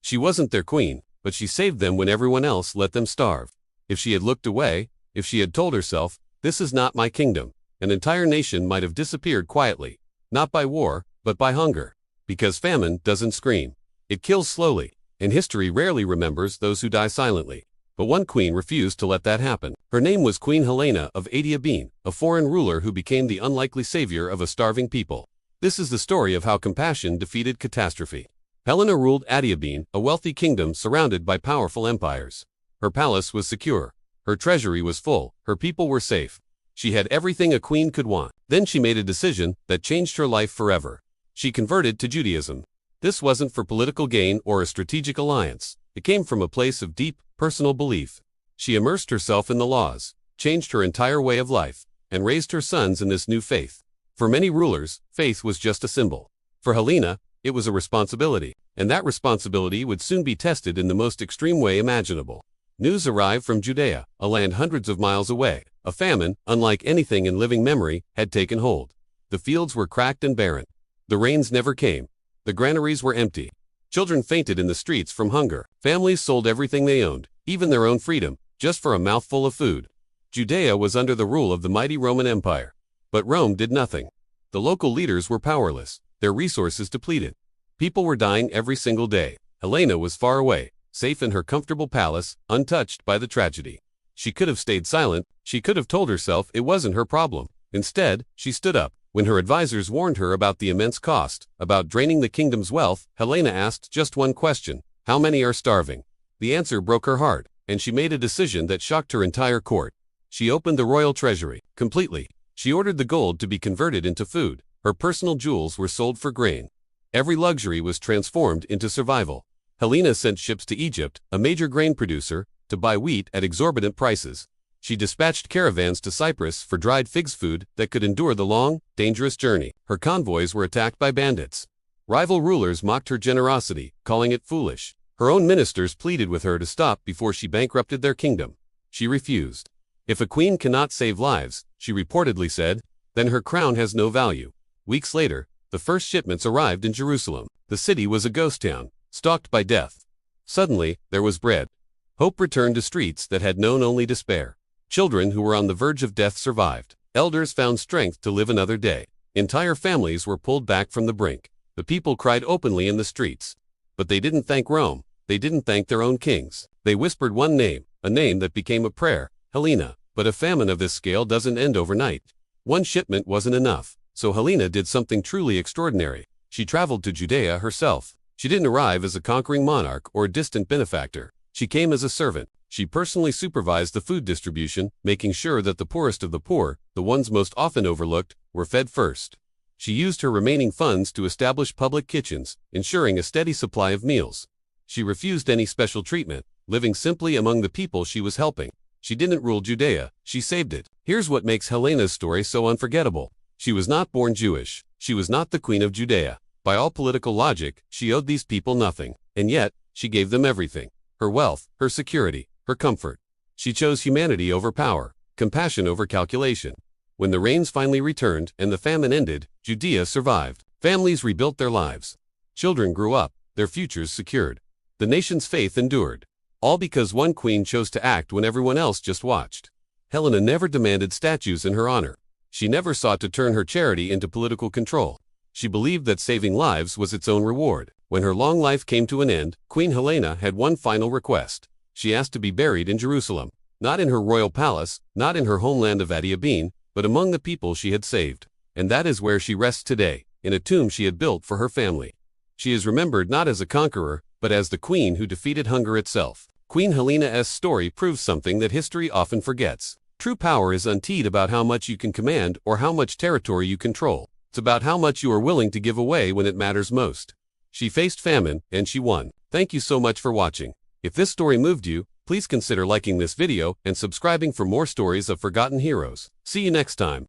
She wasn't their queen, but she saved them when everyone else let them starve. If she had looked away, if she had told herself, "This is not my kingdom," an entire nation might have disappeared quietly, not by war, but by hunger. Because famine doesn't scream. It kills slowly, and history rarely remembers those who die silently. But one queen refused to let that happen. Her name was Queen Helena of Adiabene, a foreign ruler who became the unlikely savior of a starving people. This is the story of how compassion defeated catastrophe. Helena ruled Adiabene, a wealthy kingdom surrounded by powerful empires. Her palace was secure. Her treasury was full. Her people were safe. She had everything a queen could want. Then she made a decision that changed her life forever. She converted to Judaism. This wasn't for political gain or a strategic alliance. It came from a place of deep, personal belief. She immersed herself in the laws, changed her entire way of life, and raised her sons in this new faith. For many rulers, faith was just a symbol. For Helena, it was a responsibility, and that responsibility would soon be tested in the most extreme way imaginable. News arrived from Judea, a land hundreds of miles away. A famine, unlike anything in living memory, had taken hold. The fields were cracked and barren. The rains never came. The granaries were empty. Children fainted in the streets from hunger. Families sold everything they owned, even their own freedom, just for a mouthful of food. Judea was under the rule of the mighty Roman Empire. But Rome did nothing. The local leaders were powerless, their resources depleted. People were dying every single day. Helena was far away, safe in her comfortable palace, untouched by the tragedy. She could have stayed silent. She could have told herself it wasn't her problem. Instead, she stood up. When her advisors warned her about the immense cost, about draining the kingdom's wealth, Helena asked just one question: how many are starving? The answer broke her heart, and she made a decision that shocked her entire court. She opened the royal treasury, completely. She ordered the gold to be converted into food. Her personal jewels were sold for grain. Every luxury was transformed into survival. Helena sent ships to Egypt, a major grain producer, to buy wheat at exorbitant prices. She dispatched caravans to Cyprus for dried figs, food that could endure the long, dangerous journey. Her convoys were attacked by bandits. Rival rulers mocked her generosity, calling it foolish. Her own ministers pleaded with her to stop before she bankrupted their kingdom. She refused. If a queen cannot save lives, she reportedly said, then her crown has no value. Weeks later, the first shipments arrived in Jerusalem. The city was a ghost town, stalked by death. Suddenly, there was bread. Hope returned to streets that had known only despair. Children who were on the verge of death survived. Elders found strength to live another day. Entire families were pulled back from the brink. The people cried openly in the streets. But they didn't thank Rome. They didn't thank their own kings. They whispered one name, a name that became a prayer: Helena. But a famine of this scale doesn't end overnight. One shipment wasn't enough, so Helena did something truly extraordinary. She traveled to Judea herself. She didn't arrive as a conquering monarch or a distant benefactor. She came as a servant. She personally supervised the food distribution, making sure that the poorest of the poor, the ones most often overlooked, were fed first. She used her remaining funds to establish public kitchens, ensuring a steady supply of meals. She refused any special treatment, living simply among the people she was helping. She didn't rule Judea, she saved it. Here's what makes Helena's story so unforgettable. She was not born Jewish. She was not the queen of Judea. By all political logic, she owed these people nothing. And yet, she gave them everything: her wealth, her security, her comfort. She chose humanity over power, compassion over calculation. When the rains finally returned and the famine ended, Judea survived. Families rebuilt their lives. Children grew up, their futures secured. The nation's faith endured. All because one queen chose to act when everyone else just watched. Helena never demanded statues in her honor. She never sought to turn her charity into political control. She believed that saving lives was its own reward. When her long life came to an end, Queen Helena had one final request. She asked to be buried in Jerusalem, not in her royal palace, not in her homeland of Adiabene, but among the people she had saved. And that is where she rests today, in a tomb she had built for her family. She is remembered not as a conqueror, but as the queen who defeated hunger itself. Queen Helena's story proves something that history often forgets. True power is unteed about how much you can command or how much territory you control. It's about how much you are willing to give away when it matters most. She faced famine, and she won. Thank you so much for watching. If this story moved you, please consider liking this video and subscribing for more stories of forgotten heroes. See you next time.